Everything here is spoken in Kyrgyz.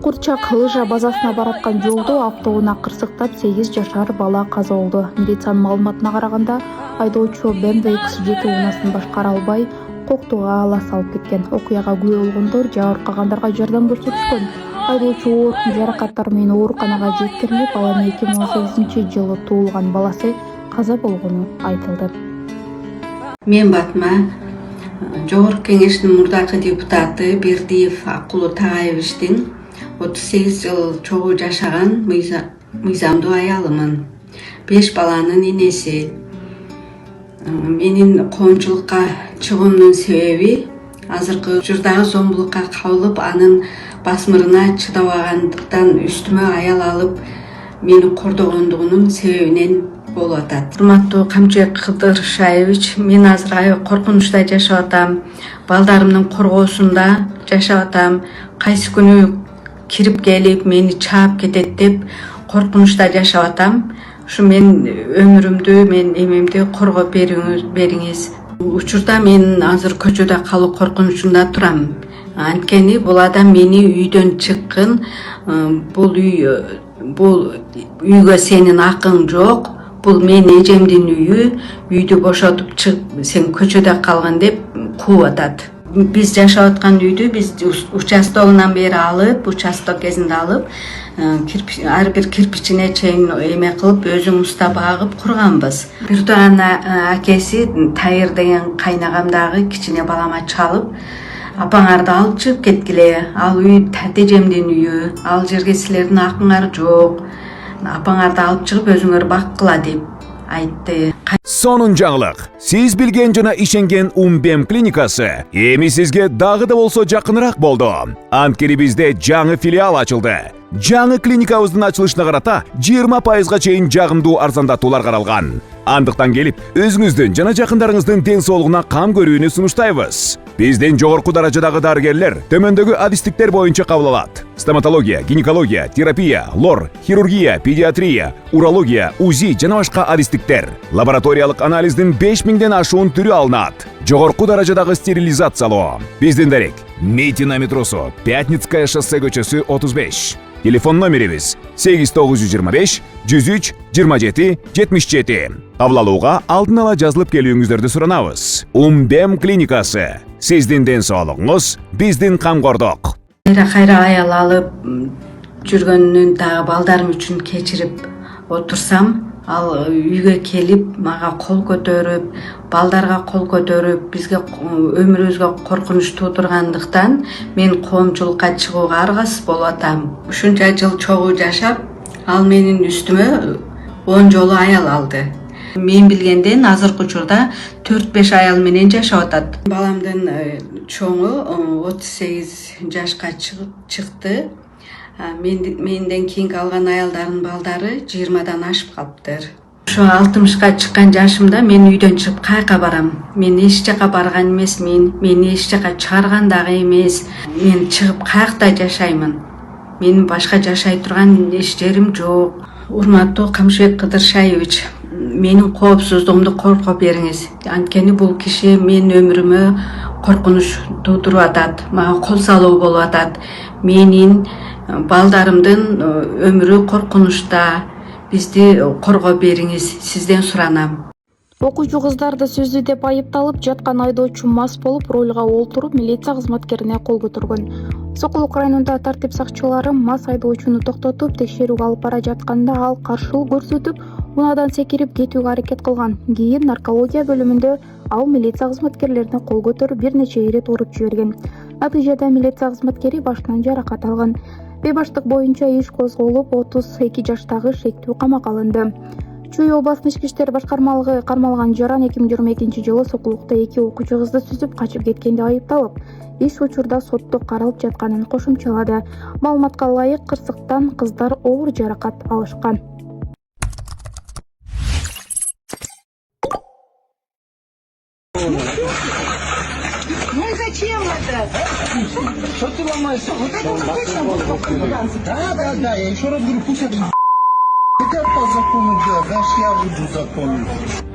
Чуңкурчак лыжа базасына бараткан жолду автоунаа кырсыктап 8 жашар бала каза болду. Милициянын маалыматына караганда, айдоочу BMW X7 унаасын башкара албай, коктуга ала салып кеткен. Окуяга күбө болгондор жабыркагандарга жардам көрсөтүшкөн. Айдоочу оор жаракаттар менен ооруканага жеткирилип, алар 2018-жылы туулган баласы каза болгону айтылды. Мен Батма Жогорку Кеңештин мурдакы депутаты Бердиев Акулу Тагаевичтин 38 жыл чогуу жашаган мыйзамдуу аялымын. 5 баланын энеси. Менин коомчулукка чыгуумдун себеби азыркы учурдагы зомбулукка кабылып, анын басмырына чыдабагандыктан үстүмө аял алып, мени кордогондугунун себебинен болуп атат. Урматтуу Камчыбек Кыдыршаевич, мен азыр коркунучта жашап атам. Балдарымдын коргоосунда жашап атам. Кайсы күнү кирип келип мени чаап кетет деп коркунучта жашап атам. Ушу мен өмүрүмдү, мен эмемди коргоп бериңиз. Учурда мен азыр көчөдө калуу коркунучунда турам. Анткени бул адам мени үйдөн чыккын, бул үйгө сенин акың жок. Бул мен эжемдин үйдү бошотуп чык, сен көчөдө калган деп кууп атат. Биз жашап аткан үйдү биз участогунан бери алып, участок кезинде алып, ар бир кирпичине чейин эме кылып, өзүбүздө багып курганбыз. Бирден акеси Тайыр деген кайнагамдагы кичине балама чалып, апаңарды алып чыгып кеткиле. Ал үй тетежемдин үйү, ал жерге силердин акыңар жок. Апаңарды алып чыгып өзүңөр баккыла деп айтты. Сонун жаңылык. Сиз билген жана ишенген Умбем клиникасы эми сизге дагы да болсо жакыныраак болду. Анткени бизде жаңы филиал ачылды. Жаңы клиникабыздын ачылышына карата 20%га чейин жагымдуу арзандатуулар каралган. Андыктан келип, өзүңүздүн жана жакындарыңыздын ден соолугуна кам көрүүнү сунуштайбыз. Бизден жогорку даражадагы дарыгерлер төмөндөгү адистиктер боюнча кабыл алат. Стоматология, гинекология, терапия, лор, хирургия, педиатрия, урология, УЗИ жана башка адистиктер. Лабораториялык анализдин 5000ден ашуун түрү алынат. Жогорку даражадагы стерилизациялоо. Биздин дарек: Митина метросу, Пятницкая шоссе көчөсү 35. Телефон номерибиз 8925 103 27 77. Кабыл алууга алдын ала жазылып келүүңүздөрдү суранабыз. Умбем клиникасы. Сиздин ден соолугуңуз, биздин камкордук. Кайра аял алып жүргөнүн дагы балдарым үчүн кечирип отурсам, ал үйгө келип мага кол көтөрүп, балдарга кол көтөрүп, бизге өмүрүбүзгө коркунуч туудургандыктан мен коомчулукка чыгууга аргасыз болуп атам. Ушунча жыл чогуу жашап, ал менин үстүмө 10 жолу аял алды. Мен билгенден азыркы учурда 4-5 аял менен жашап атат. Баламдын чоңу 38 жашка чыкты. Менден кийинки алган аялдардын балдары 20дан ашып калыптыр. Ошо 60ка чыккан жашымда мен үйдөн чыгып кайка барам. Мен эч жака барган эмесмин, мени эч жака чыгарган дагы эмес. Мен чыгып каякта жашаймын. Менин башка жашай турган эч жерим жок. Урматтуу Камчыбек Кыдыршаевич, менин коопсуздугумду коргоп бериңиз. Анткени бул киши мен өмүрүмө коркунуч туудуруп атат, мага кол салуу болуп атат. Менин балдарымдын өмүрү коркунучта. Бизди коргоп бериңиз, сизден суранам. Окуучу кыздарды сөздү деп айыпталып жаткан айдоочу мас болуп рулга олтуруп милиция кызматкерине кол көтөргөн. Сокулук районунда тартип сакчылары мас айдоочуну токтотуп текшерүүгө алып бара жатканда ал каршылык көрсөтүп, унаадан секирип кетүүгө аракет кылган. Кийин наркология бөлүмүндө ал милиция кызматкерлерине кол көтөрүп бир нече ирет уруп жиберген. Натыйжада милиция кызматкери башынан жаракат алган. Бейбаштык боюнча иш козголуп, 32 жаштагы шектүү камакка алынды. Чүй областын ички иштер башкармалыгы кармалган жаран 2022-жылы Сокулукта 2 окуучу кызды сүзүп качып кеткенде айыпталып, иш учурда сотто каралып жатканын кошумчалады. Маалыматка ылайык, кырсыктан кыздар оор жаракат алышкан. Ну и зачем это? Что ты ломаешься? Вот это да, я еще раз говорю, пусть это хотят по закону делать, дальше я буду закону.